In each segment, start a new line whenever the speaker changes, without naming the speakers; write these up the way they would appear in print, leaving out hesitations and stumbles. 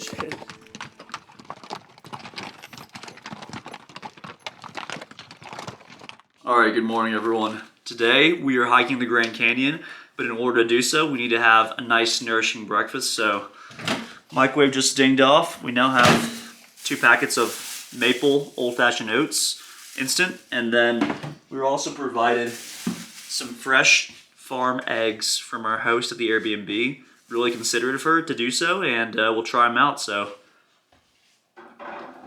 shit. Alright, good morning everyone. Today we are hiking the Grand Canyon, but in order to do so, we need to have a nice nourishing breakfast. So, microwave just dinged off. We now have 2 packets of maple old-fashioned oats, instant, and then we were also provided some fresh farm eggs from our host at the Airbnb. Really considerate of her to do so, and we'll try them out. So,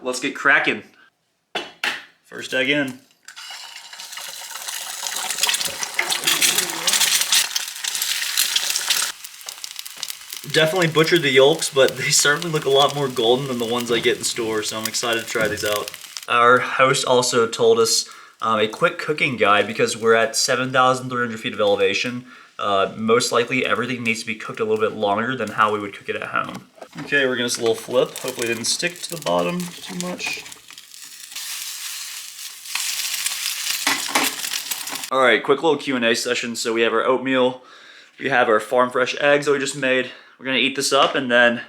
let's get cracking. First egg in. Definitely butchered the yolks, but they certainly look a lot more golden than the ones I get in store, so I'm excited to try these out. Our host also told us a quick cooking guide because we're at 7,300 feet of elevation. Most likely everything needs to be cooked a little bit longer than how we would cook it at home. Okay, we're gonna just a little flip. Hopefully it didn't stick to the bottom too much. All right, quick little Q&A session. So we have our oatmeal, we have our farm fresh eggs that we just made. We're gonna eat this up and then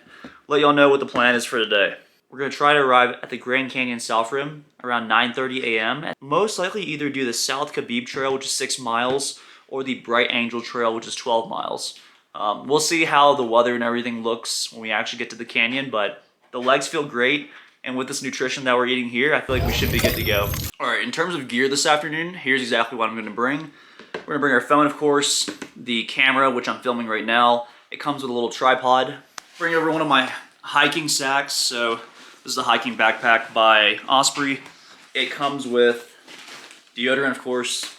let y'all know what the plan is for today. We're gonna try to arrive at the Grand Canyon South Rim around 9:30 a.m. and most likely either do the South Khabib Trail, which is 6 miles, or the Bright Angel Trail, which is 12 miles. We'll see how the weather and everything looks when we actually get to the canyon, but the legs feel great, and with this nutrition that we're eating here, I feel like we should be good to go. All right, in terms of gear this afternoon, here's exactly what I'm gonna bring. We're gonna bring our phone, of course, the camera, which I'm filming right now. It comes with a little tripod. Bring over one of my hiking sacks. So this is a hiking backpack by Osprey. It comes with deodorant, of course,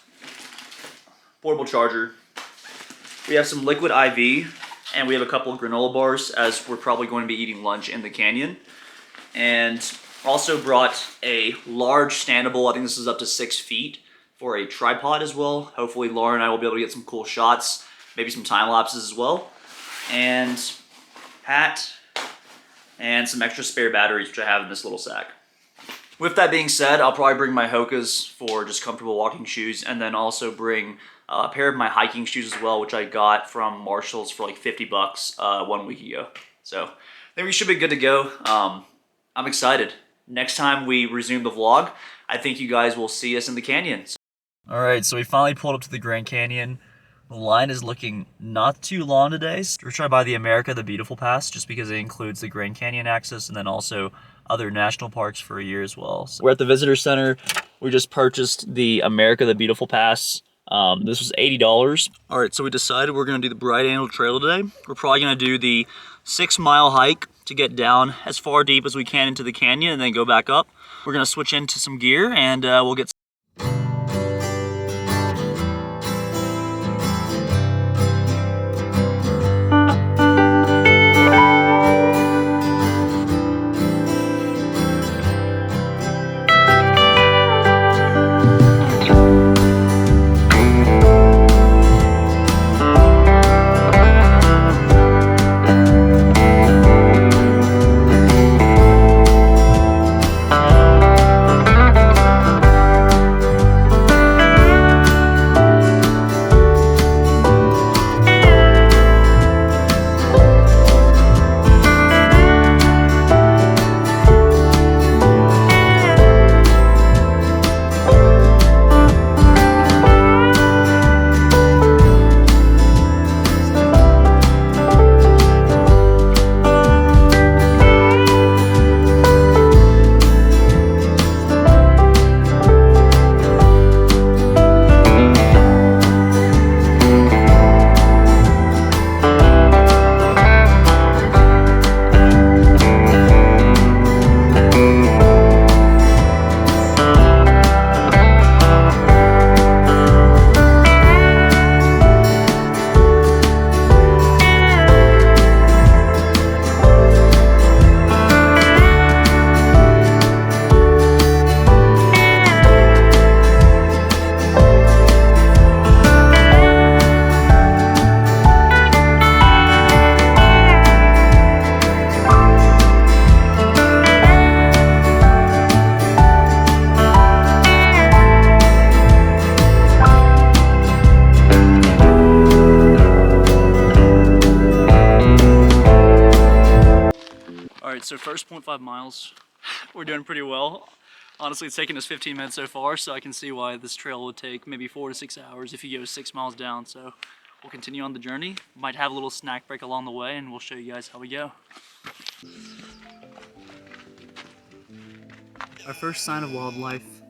portable charger. We have some liquid IV, and we have a couple of granola bars as we're probably going to be eating lunch in the canyon. And also brought a large standable, I think this is up to 6 feet, for a tripod as well. Hopefully Laura and I will be able to get some cool shots, maybe some time lapses as well. And hat, and some extra spare batteries, which I have in this little sack. With that being said, I'll probably bring my Hokas for just comfortable walking shoes, and then also bring a pair of my hiking shoes as well, which I got from Marshall's for like 50 bucks 1 week ago. So I think we should be good to go. I'm excited. Next time we resume the vlog, I think you guys will see us in the canyon. All right, so we finally pulled up to the Grand Canyon. The line is looking not too long today. So we're trying to buy the America the Beautiful Pass just because it includes the Grand Canyon access and then also other national parks for a year as well. So we're at the visitor center. We just purchased the America the Beautiful Pass. This was $80. All right, so we decided we're gonna do the Bright Angel Trail today. We're probably gonna do the 6-mile hike to get down as far deep as we can into the canyon and then go back up. We're gonna switch into some gear and we'll get right, so first 0.5 miles, we're doing pretty well. Honestly, it's taken us 15 minutes so far, so I can see why this trail would take maybe 4 to 6 hours if you go 6 miles down. So we'll continue on the journey. Might have a little snack break along the way, and we'll show you guys how we go. Our first sign of wildlife,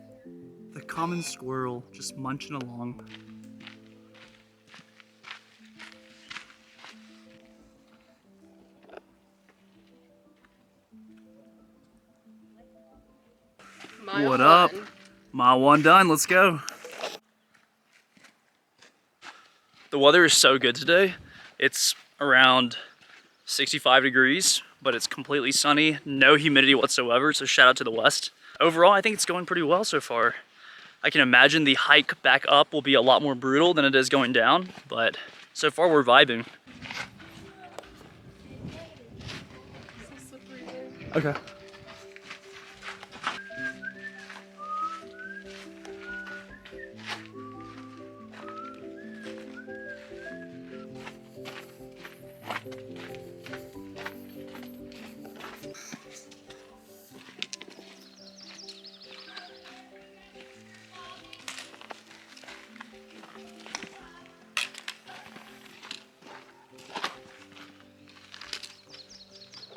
the common squirrel just munching along. What up? Mile 1 done, let's go. The weather is so good today. It's around 65 degrees, but it's completely sunny, no humidity whatsoever, so shout out to the west. Overall, I think it's going pretty well so far. I can imagine the hike back up will be a lot more brutal than it is going down, but so far we're vibing. Okay.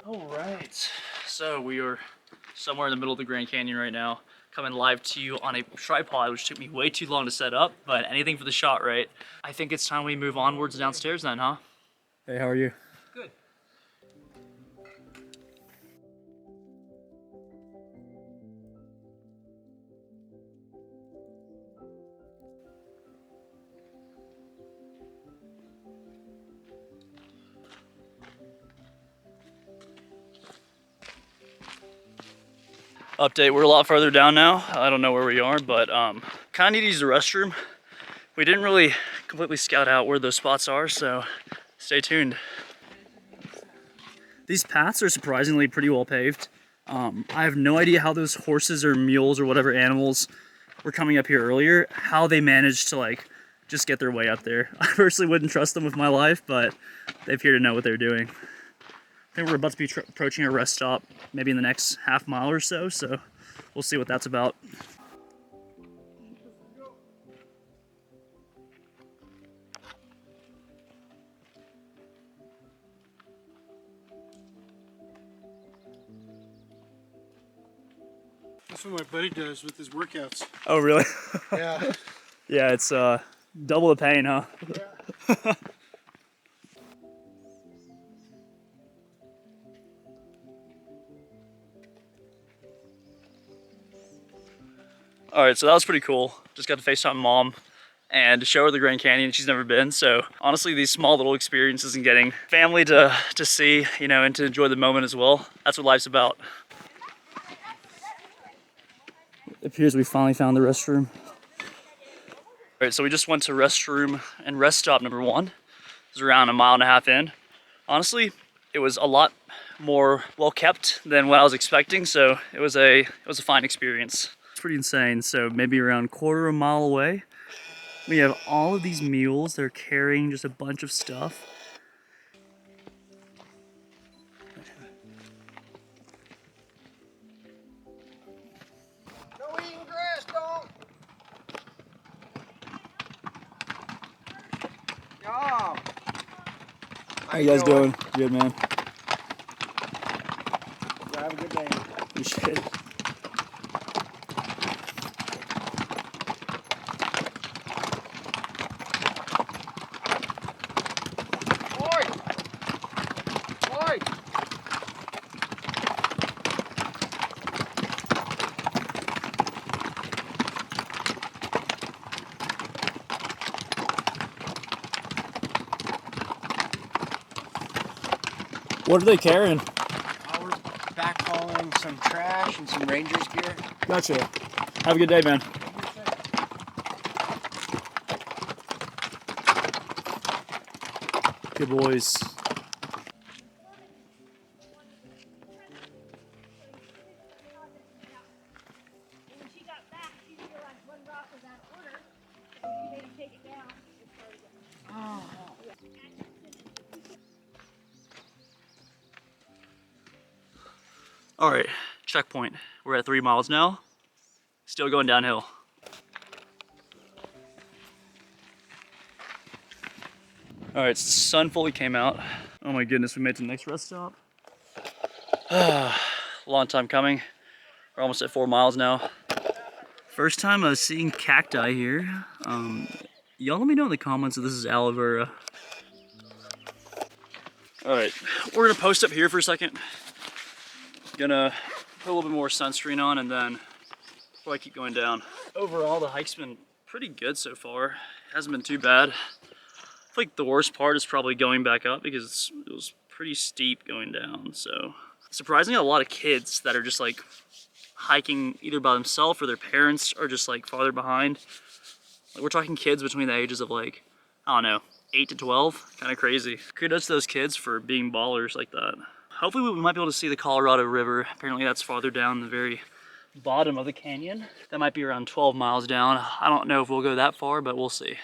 All right, so we are somewhere in the middle of the Grand Canyon right now, coming live to you on a tripod, which took me way too long to set up, but anything for the shot, right? I think it's time we move onwards downstairs then, huh? Hey, how are you? Good. Update, we're a lot further down now. I don't know where we are, but kind of need to use the restroom. We didn't really completely scout out where those spots are, so stay tuned. These paths are surprisingly pretty well paved. I have no idea how those horses or mules or whatever animals were coming up here earlier, how they managed to like just get their way up there. I personally wouldn't trust them with my life, but they appear to know what they're doing. I think we're about to be approaching a rest stop maybe in the next half mile or so, so we'll see what that's about.
That's what my buddy does with his workouts.
Oh, really?
Yeah.
Yeah, it's double the pain, huh?
Yeah.
All right, so that was pretty cool. Just got to FaceTime mom and show her the Grand Canyon. She's never been. So honestly, these small little experiences and getting family to see, you know, and to enjoy the moment as well. That's what life's about. It appears we finally found the restroom. All right, so we just went to restroom and rest stop number 1. It was around 1.5 miles in. Honestly, it was a lot more well kept than what I was expecting. So it was a fine experience. It's pretty insane. So maybe around 1/4 mile away, we have all of these mules. They're carrying just a bunch of stuff.
No eating grass, dog. Yeah.
How you guys doing? Good, man.
Have a good day.
Appreciate it. What are they carrying?
We're backhauling some trash and some Rangers gear.
Gotcha. Have a good day, man. Good boys. All right, checkpoint. We're at 3 miles now. Still going downhill. All right, so the sun fully came out. Oh my goodness, we made it to the next rest stop. Long time coming. We're almost at 4 miles now. First time I was seeing cacti here. Y'all let me know in the comments if this is aloe vera. All right, we're gonna post up here for a second. Gonna put a little bit more sunscreen on and then probably keep going down. Overall, the hike's been pretty good so far. Hasn't been too bad. I think the worst part is probably going back up because it was pretty steep going down. So surprisingly, a lot of kids that are just like hiking either by themselves or their parents are just like farther behind. Like, we're talking kids between the ages of like, I don't know, 8 to 12. Kind of crazy. Kudos to those kids for being ballers like that. Hopefully we might be able to see the Colorado River. Apparently that's farther down the very bottom of the canyon. That might be around 12 miles down. I don't know if we'll go that far, but we'll see.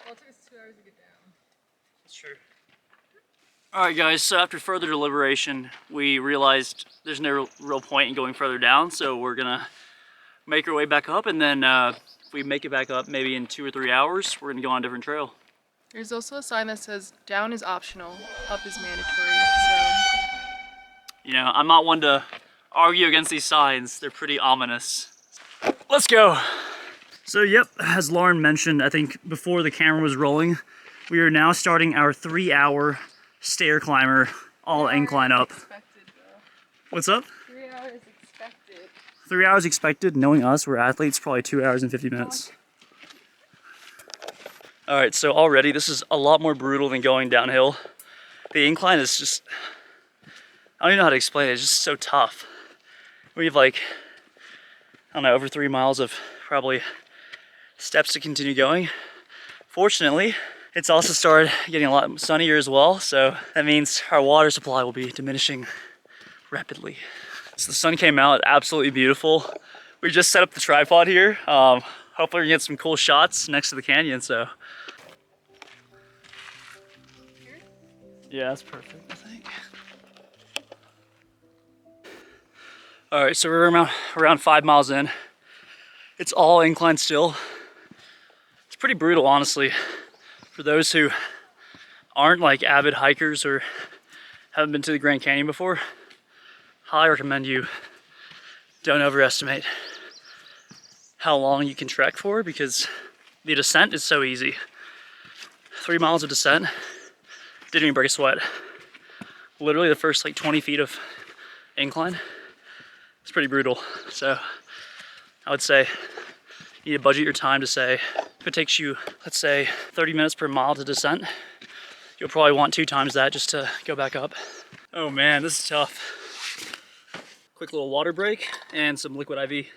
Well, it took us 2 hours to get down.
That's true. Alright guys, so after further deliberation, we realized there's no real point in going further down, so we're gonna make our way back up, and then if we make it back up maybe in 2 or 3 hours, we're gonna go on a different trail.
There's also a sign that says down is optional, up is mandatory, so...
You know, I'm not one to argue against these signs. They're pretty ominous. Let's go! So yep, as Lauren mentioned, I think before the camera was rolling, we are now starting our 3-hour stair climber, all incline up.
Expected, though.
What's up?
3 hours expected.
3 hours expected. Knowing us, we're athletes, probably 2 hours and 50 minutes. All right, so already this is a lot more brutal than going downhill. The incline is just, I don't even know how to explain it. It's just so tough. We have like, I don't know, over 3 miles of probably steps to continue going. Fortunately, it's also started getting a lot sunnier as well, so that means our water supply will be diminishing rapidly. So the sun came out, absolutely beautiful. We just set up the tripod here. Hopefully we can get some cool shots next to the canyon, so. Yeah, that's perfect, I think. All right, so we're around 5 miles in. It's all incline still. It's pretty brutal, honestly. For those who aren't like avid hikers or haven't been to the Grand Canyon before, highly recommend you don't overestimate how long you can trek for, because the descent is so easy. 3 miles of descent, didn't even break a sweat. Literally the first like 20 feet of incline, it's pretty brutal. So I would say you need to budget your time to say, if it takes you, let's say 30 minutes per mile to descent, you'll probably want 2 times that just to go back up. Oh man, this is tough. Quick little water break and some liquid IV.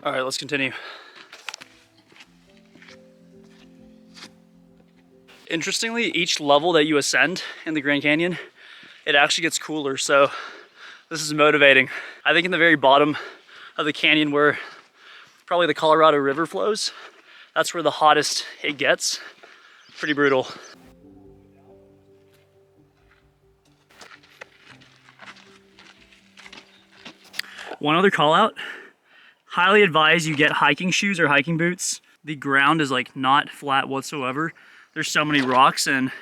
All right, let's continue. Interestingly, each level that you ascend in the Grand Canyon, it actually gets cooler, so this is motivating. I think in the very bottom of the canyon where probably the Colorado River flows, that's where the hottest it gets. Pretty brutal. One other call out, highly advise you get hiking shoes or hiking boots. The ground is like not flat whatsoever. There's so many rocks and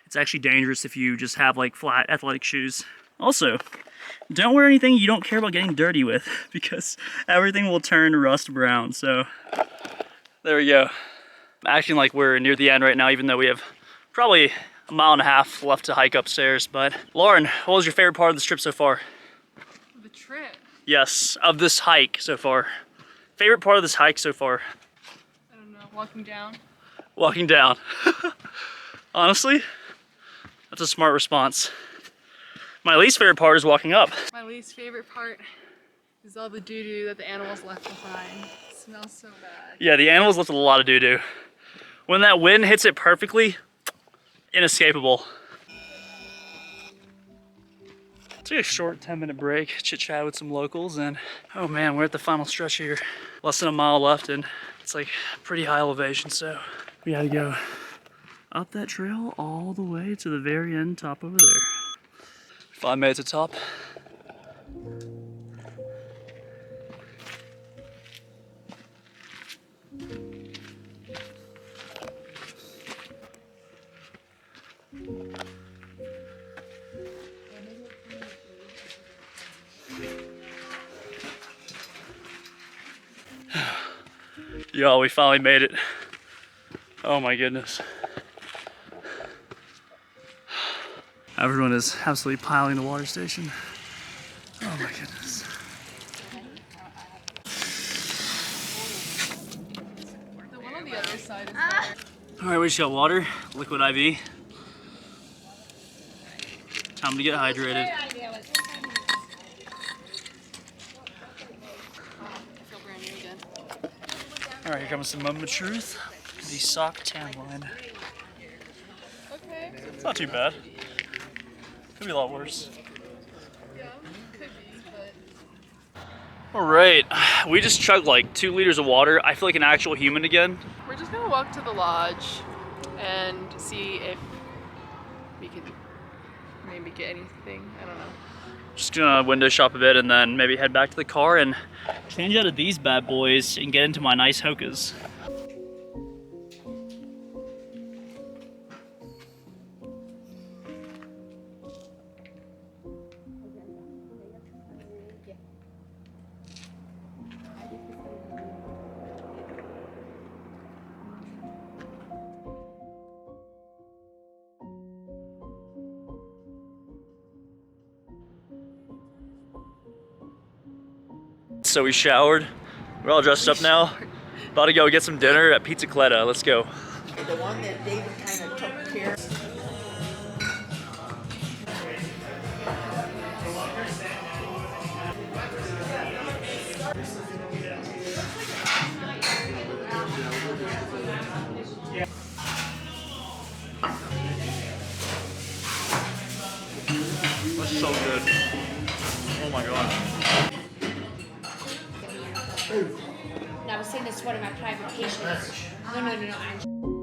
it's actually dangerous if you just have like flat athletic shoes. Also, don't wear anything you don't care about getting dirty with, because everything will turn rust brown. So there we go. I'm acting like we're near the end right now, even though we have probably 1.5 miles left to hike upstairs. But Lauren, what was your favorite part of this trip so far?
The trip?
Yes, of this hike so far. Favorite part of this hike so far?
I don't know, walking down.
Walking down. Honestly, that's a smart response. My least favorite part is walking up.
My least favorite part is all the doo-doo that the animals left behind. It smells so bad.
Yeah, the animals left a lot of doo-doo. When that wind hits it perfectly, inescapable. Took a short 10-minute break, chit chat with some locals, and oh man, we're at the final stretch here. Less than a mile left, and it's like pretty high elevation, so we gotta go up that trail all the way to the very end, top over there. 5 minutes at top. Yo, we finally made it. Oh my goodness. Everyone is absolutely piling the water station. Oh my goodness.
The one on the other side is better.
All right, we just got water, liquid IV. Time to get hydrated.
I feel brand new again.
All right, here comes the moment of truth. The sock tan line.
Okay.
It's not too bad. Could be a lot worse.
Yeah, could be, but
All right, we just chugged like 2 liters of water. I feel like an actual human again.
we're just gonna walk to the lodge and see if we could maybe get anything. I don't know.
Just gonna window shop a bit and then maybe head back to the car and change out of these bad boys and get into my nice Hokas. So we showered. We're all dressed up now. About to go get some dinner at Pizza Cluetta. Let's go.
The one that David kind of took care of.
That's so good. Oh my god.
And I was saying this to one of my private patients. No,